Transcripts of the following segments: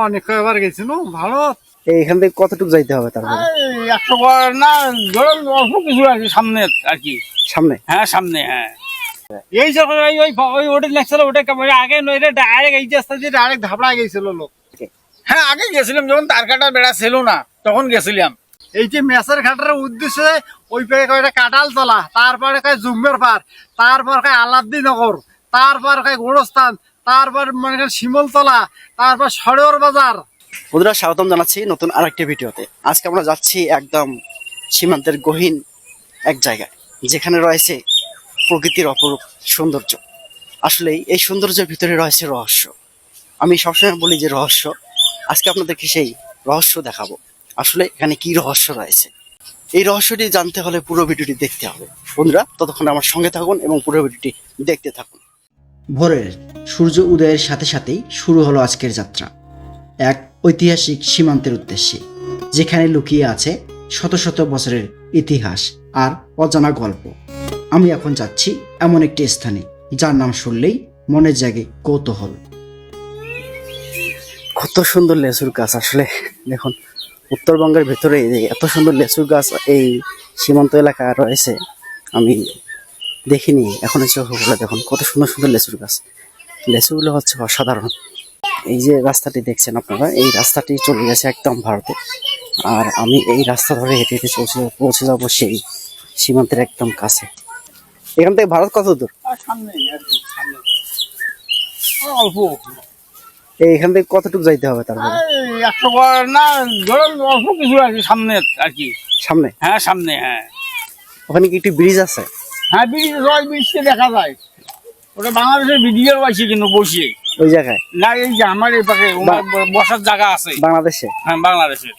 অনেক কয়েকবার গেছিল ভালো। এইখান থেকে কতটুকু যাইতে হবে তারপরে? 100 না, ধরুন অল্প কিছু আর কি, সামনে আর কি। সামনে? হ্যাঁ সামনে, হ্যাঁ। এই সরকার ওই ওটা লেখছিল, ওটা আগে নইলে ডাইরেক্ট এই রাস্তা দিয়ে ডাইরেক্ট ধাপড়া গেছিল লোক। হ্যাঁ আগে গেছিলাম, যখন তার কাটা বেড়া ছিল না তখন গেছিলাম। এই যে মেসের ঘাটের উদ্দেশ্যে ওই পারে কয়টা কাটাল তলা, তারপরে কয় জুম্মের পার, তারপর কয় আলাদ্দি নগর, তারপর কয় গোরস্থান, তারপর মনে করেন শিমলতলা, তারপর সরেওর বাজার। বন্ধুরা স্বাগতম জানাচ্ছি নতুন আরেকটি ভিডিওতে। আজকে আমরা যাচ্ছি একদম সীমান্তের গহীন এক জায়গায়, যেখানে রয়েছে প্রকৃতির অপরূপ সৌন্দর্য। আসলেই এই সৌন্দর্যের ভিতরে রয়েছে রহস্য। আমি সবসময় বলি যে রহস্য, আজকে আপনাদেরকে সেই রহস্য দেখাবো। আসলে এখানে কি রহস্য রয়েছে, এই রহস্যটি জানতে হলে পুরো ভিডিওটি দেখতে হবে। বন্ধুরা ততক্ষণ আমার সঙ্গে থাকুন এবং পুরো ভিডিওটি দেখতে থাকুন। ভোরের সূর্য উদয়ের সাথে সাথেই শুরু হলো আজকের যাত্রা এক ঐতিহাসিক সীমান্তের উদ্দেশ্যে, যেখানে লুকিয়ে আছে শত শত বছরের ইতিহাস আর অজানা গল্প। আমি এখন যাচ্ছি এমন একটি স্থানে যার নাম শুনলেই মনে জাগে কৌতূহল। কত সুন্দর লেচুর গাছ! আসলে দেখুন, উত্তরবঙ্গের ভেতরে এত সুন্দর লেচুর গাছ এই সীমান্ত এলাকায় রয়েছে, আমি দেখিনি এখন। চোখগুলো দেখুন, কত সুন্দর সুন্দর লেচুর গাছ। লেচুগুলো হচ্ছে অসাধারণ। এই যে রাস্তাটি দেখছেন আপনারা, এই রাস্তাটি চলে গেছে একদম ভারতে, আর আমি এই রাস্তা ধরে হেঁটে হেঁটে পৌঁছে যাবো সেই সীমান্তের একদম কাছে। এখান থেকে ভারত কত দূর? সামনে অল্প। এইখান থেকে কতটুকু যাইতে হবে তারপরে? 100 না, ধরুন অল্প কিছু আর কি, সামনে আর কি। সামনে? হ্যাঁ সামনে, হ্যাঁ। ওখানে কি একটি ব্রিজ আছে? হ্যাঁ ব্রিজ, রয় ব্রিজকে দেখা যায়। ওটা বাংলাদেশের ভিডিও আছে কিন্তু বসে ওই জায়গায় না, এই যে আমার এই পাশে বসার জায়গা আছে বাংলাদেশে? হ্যাঁ বাংলাদেশের।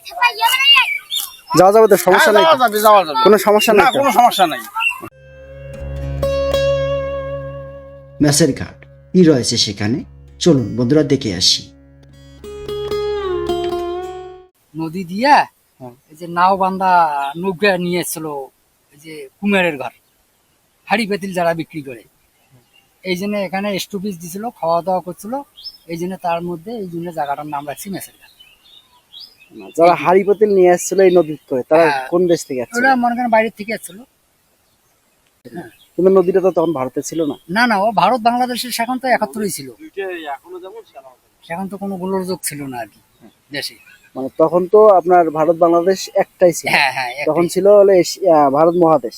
যাওয়া যাবে তো? সমস্যা নেই? যাওয়া যাবে, যাওয়া যাবে, কোনো সমস্যা না নেই? কোনো সমস্যা নাই। মেসের ঘাট কি রয়েছে সেখানে, চলুন বন্ধুরা দেখে আসি। নদী দিয়া এই যে নাও বান্ধা নৌকা নিয়ে এসছিল, এই যে কুমিরের ঘর, হাড়ি পেতিল যারা বিক্রি করে, এই জন্য এখানে স্টপিস দিছিল, খাওয়া দাওয়া করছিল, এই জন্য তার মধ্যে এই জন্য জায়গাটার নাম রাখছি মেসের ঘাট। যারা হাড়ি পাতিল নিয়ে আসছিল এই নদী করে, তারা হ্যাঁ। কোন দেশ থেকে আসছিল? ওরা মনে করেন বাইরের থেকে আসছিল। কিন্তু নদীটা তো তখন ভারতে ছিল না। না না, ও ভারত বাংলাদেশের সেখান তো 71ই ছিল, সেখান তো কোনো গোলযোগ ছিল না আর কি দেশে। মানে তখন তো আপনার ভারত বাংলাদেশ একটাই ছিল। হ্যাঁ হ্যাঁ, তখন ছিল হলে ভারত মহাদেশ,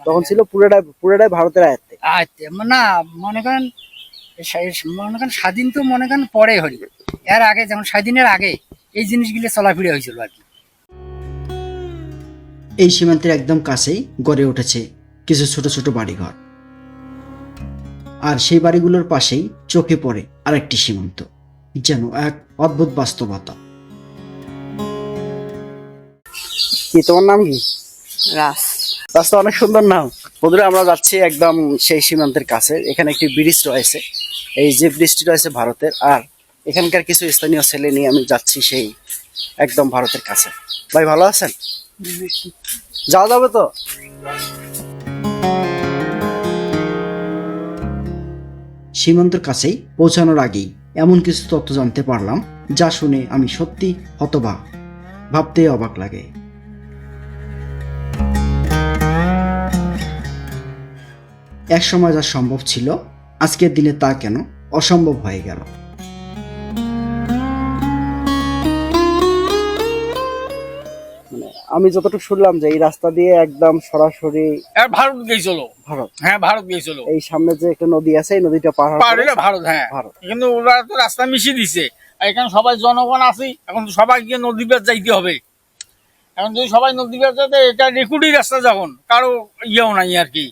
তখন ছিল পুরোটাই ভারতের আয়ত্তে। আচ্ছা, না মনে করেন মনে করেন স্বাধীন তো মনে করেন পরে হল, এর আগে যেমন স্বাধীনের আগে এই জিনিসগুলো চলাফিরে হয়েছিল আর কি। এই সীমান্তের একদম কাছেই গড়ে উঠেছে কিছু ছোট ছোট বাড়িঘর, আর সেই বাড়িগুলোর পাশেই চোখে পড়ে আরেকটি সীমান্ত, যেন এক অদ্ভুত বাস্তবতা। কি তোমার নাম কি? রাস। রাস্তা অনেক সুন্দর নাম। বন্ধুরা আমরা যাচ্ছি একদম সেই সীমান্তের কাছে। এখানে একটি ব্রিজ রয়েছে, এই যে ব্রিজটি রয়েছে ভারতের, আর এখানকার কিছু স্থানীয় ছেলে নিয়ে আমি যাচ্ছি সেই একদম ভারতের কাছে। ভাই ভালো আছেন? যাওয়া যাবে তো? সীমান্তের কাছেই পৌঁছানোর আগেই এমন কিছু তথ্য জানতে পারলাম যা শুনে আমি সত্যি হতবাক, ভাবতে অবাক লাগে। এক সময় যা সম্ভব ছিল, আজকের দিনে তা কেন অসম্ভব হয়ে গেল? আমি যতটুকু শুনলাম যে এই রাস্তা দিয়ে একদম সরাসরি ভারত গেছিল। ভারত? হ্যাঁ ভারত গেছিল। এই সামনে যে একটা নদী আছে, এই নদীটা পার হলে ভারত। হ্যাঁ ভারত। কিন্তু ওরা তো রাস্তা মিশিয়ে দিছে, আর এখানে সবাই জনগণ আছে, এখন তো সবাই গিয়ে নদী বের যাইতে হবে। এখন যদি সবাই নদী বের যেতে, এটা রেকুডি রাস্তা, যখন কারো ইয়েও নাই আর কি।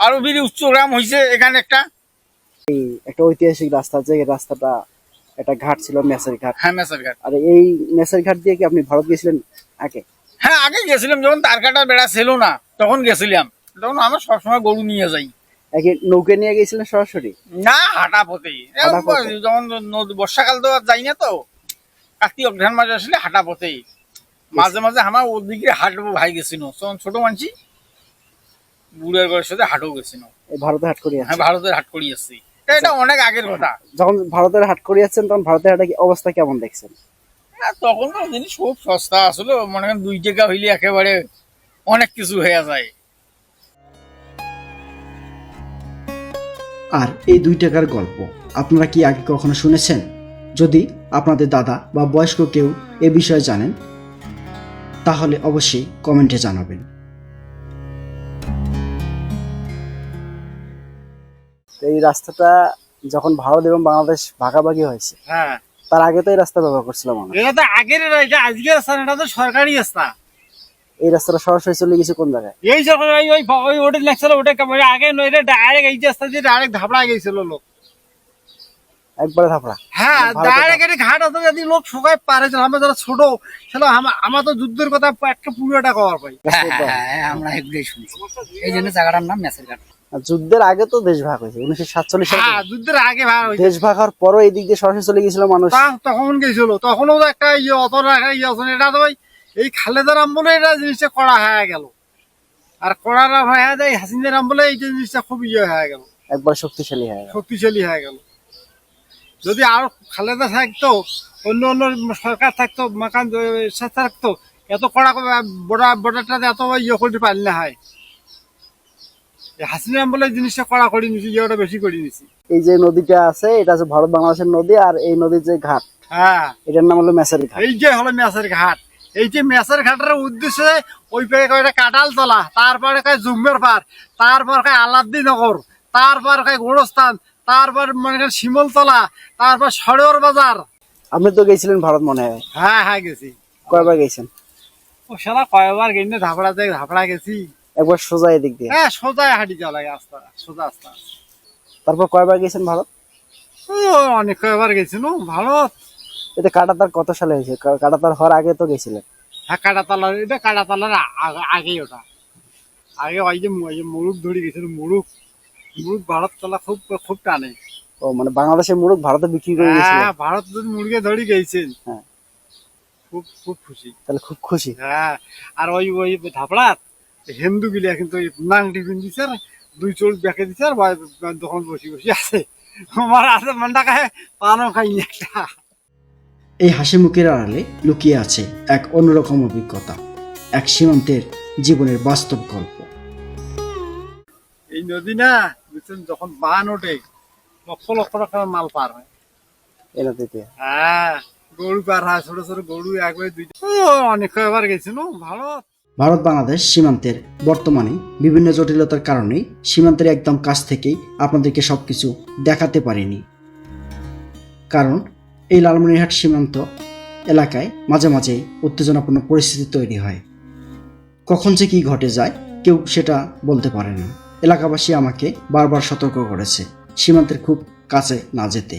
আরো বেশি উচ্চ গ্রাম হয়েছে এখানে একটা ঐতিহাসিক রাস্তা, যে রাস্তাটা একটা ঘাট ছিল, মেসের ঘাট। হ্যাঁ মেসের ঘাট। আর এই মেসের ঘাট দিয়ে কি আপনি ভারত গেছিলেন আগে? হ্যাঁ আগে গেছিলাম, যখন তার কাটা বেড়া ছিল না তখন গেছিলাম। তখন আমরা সবসময় গরু নিয়ে যাই। একে নৌকা নিয়ে গেছিলেন সরাসরি? না, হাঁটা পথে। হাঁটা পথে? যখন বর্ষাকাল তো আর যাই না, তো কার্তিক অঘ্রাণ মাসে আসলে হাঁটা পথেই। মাঝে মাঝে আমার ওদিকে হাঁটবো ভাই গেছিল, তখন ছোট মানছি বুড়ের ঘরের সাথে হাটও গেছিল। ভারতে হাট করি? হ্যাঁ ভারতের হাট করি আসছি। এটা অনেক আগের কথা। যখন ভারতের হাট করিয়েছেন তখন ভারতের হাটে অবস্থা কেমন দেখছেন? তখন তো জিনিস খুব সস্তা আসলে, মনে করেন 2 টাকা হইলে একেবারে অনেক কিছু হয়ে যায়। আর এই 2 টাকার গল্প আপনারা কি আগে কখনো শুনেছেন? যদি আপনাদের দাদা বা বয়স্ক কেউ এ বিষয়ে জানেন তাহলে অবশ্যই কমেন্টে জানাবেন। এই রাস্তাটা যখন ভারত এবং বাংলাদেশ ভাগাভাগি হয়েছে হ্যাঁ, তার আগে তো এই রাস্তা ব্যবহার করছিল মানুষ। এটা তো আগের, এটা আজকের রাস্তা না, এটা তো সরকারি রাস্তা। এই রাস্তাটা সরাসরি চলে গেছে কোন জায়গায়? এই সরকার ওই ওটা লাগছিল, ওটা আগে নয়, এটা ডাইরেক্ট এই রাস্তা দিয়ে ডাইরেক্ট ধাপড়া গেছিল লোক। একবারে থাপড়া। হ্যাঁ, ভারতের ডাইরেক্ট এটা ঘাট আছে, যদি লোক শোকায় পারে, আমরা যারা ছোট ছিল, আমার তো যুদ্ধের কথা একটা পুরোটা কভার পাই। আমরা এগুলোই শুনছি, এই জন্য জায়গাটার নাম মেসের ঘাট। আর যুদ্ধের আগে তো দেশ ভাগ হয়েছে 1947 সালে। হ্যাঁ, যুদ্ধের আগে ভাগ হয়েছে। দেশ ভাগ হওয়ার পরও এই দিক দিয়ে সরাসরি চলে গেছিল মানুষ। তখন গেছিল, তখনও তো একটা অত এটা তো এই খালেদার আমলে এটা জিনিসটা করা হয়ে গেল, আর করার হয়ে যায় হাসিনার আমলে এই জিনিসটা খুব হয়ে গেল, একবার শক্তিশালী হয়ে গেল। শক্তিশালী হয়ে গেল। যদি আরো খালেদা থাকতো, অন্য অন্য সরকার থাকতো, মাকান থাকতো, এত কড়া বর্ডারটা এত করতে পারলে না হয়। হাসিনা আমলে জিনিসটা কড়া করে নিছি, ওটা বেশি করে নিছি। এই যে নদীটা আছে এটা হচ্ছে ভারত বাংলাদেশের নদী, আর এই নদীর যে ঘাট, হ্যাঁ, এটার নাম হলো মেসের ঘাট। এই যে হলো মেসের ঘাট। এই যে মেসের ঘাটের উদ্দেশ্যে ওই পারে কয়েকটা কাটাল তলা, তারপরে কয় জুম্মের পার, তারপর কয় আলাদ্দি নগর, তারপর কয় গোরস্থান, তারপর মনে করেন শিমলতলা, তারপর সরেওর বাজার। আপনি তো গেছিলেন ভারত মনে হয়? হ্যাঁ হ্যাঁ, গেছি। কয়বার গেছেন? ও শালা কয়বার গেছি, ধাপড়া যায়, ধাপড়া গেছি। একবার সোজা এদিক দিয়ে? হ্যাঁ, সোজায় হাঁটি যাওয়া লাগে, আস্তা সোজা আস্তা। তারপর কয়বার গেছেন ভারত? ও অনেক কয়বার গেছি নো ভারত। এটা কাটাতার কত সালে হয়েছে? কাটাতার হওয়ার আগে তো গেছিলেন? হ্যাঁ, কাটাতালার, এটা কাটাতালার আগেই ওটা। আগে ওই যে মুরুখ ধরে গেছিল, মুরুখ ভারত তলা খুব খুব টানে। ও মানে বাংলাদেশের মুরগ ভারতে বিক্রি করে গেছিল? হ্যাঁ, ভারত যদি মুরগে ধরে গেছেন, হ্যাঁ, খুব খুব খুশি। তাহলে খুব খুশি। হ্যাঁ, আর ওই ধাপড়াত হিন্দু গিলা কিন্তু নাংটি পিন্ধিছে, আর 2 চোখ বেঁকে দিচ্ছে, আর দোকান বসে বসে আছে। আমার আছে মনটা খায়, পানও খাই একটা। এই হাসি মুখের আড়ালে লুকিয়ে আছে এক অন্যরকম অভিজ্ঞতা, এক সীমান্তের জীবনের বাস্তব গল্প। এই নদী না বুঝছেন, যখন বান ওঠে লক্ষ লক্ষ টাকার মাল পার হয় এই নদীতে। হ্যাঁ, গরু পার হয়, ছোট ছোট গরু, একবার 2টা। অনেক কয়বার গেছিল ভারত। ভারত বাংলাদেশ সীমান্তের বর্তমানে বিভিন্ন জটিলতার কারণে সীমান্তের একদম কাছ থেকেই আপনাদেরকে সবকিছু দেখাতে পারিনি, কারণ এই লালমনিরহাট সীমান্ত এলাকায় মাঝে মাঝে উত্তেজনাপূর্ণ পরিস্থিতি তৈরি হয়। কখন যে কি ঘটে যায় কেউ সেটা বলতে পারে না। এলাকাবাসী আমাকে বারবার সতর্ক করেছে সীমান্তের খুব কাছে না যেতে।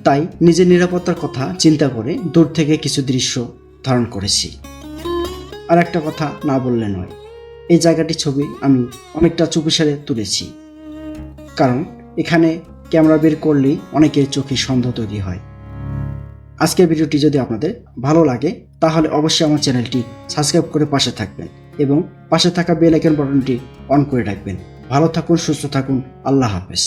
তাই নিজের নিরাপত্তার কথা চিন্তা করে দূর থেকে কিছু দৃশ্য ধারণ করেছি। আর একটা কথা না বললে নয়, এই জায়গাটির ছবি আমি অনেকটা চুপিসারে তুলেছি, কারণ এখানে ক্যামেরা বের করলেই অনেকের চোখে সন্দেহ তৈরি হয়। আজকের ভিডিওটি যদি আপনাদের ভালো লাগে তাহলে অবশ্যই আমার চ্যানেলটি সাবস্ক্রাইব করে পাশে থাকবেন এবং পাশে থাকা বেল আইকন বাটনটি অন করে রাখবেন। ভালো থাকুন, সুস্থ থাকুন, আল্লাহ হাফেজ।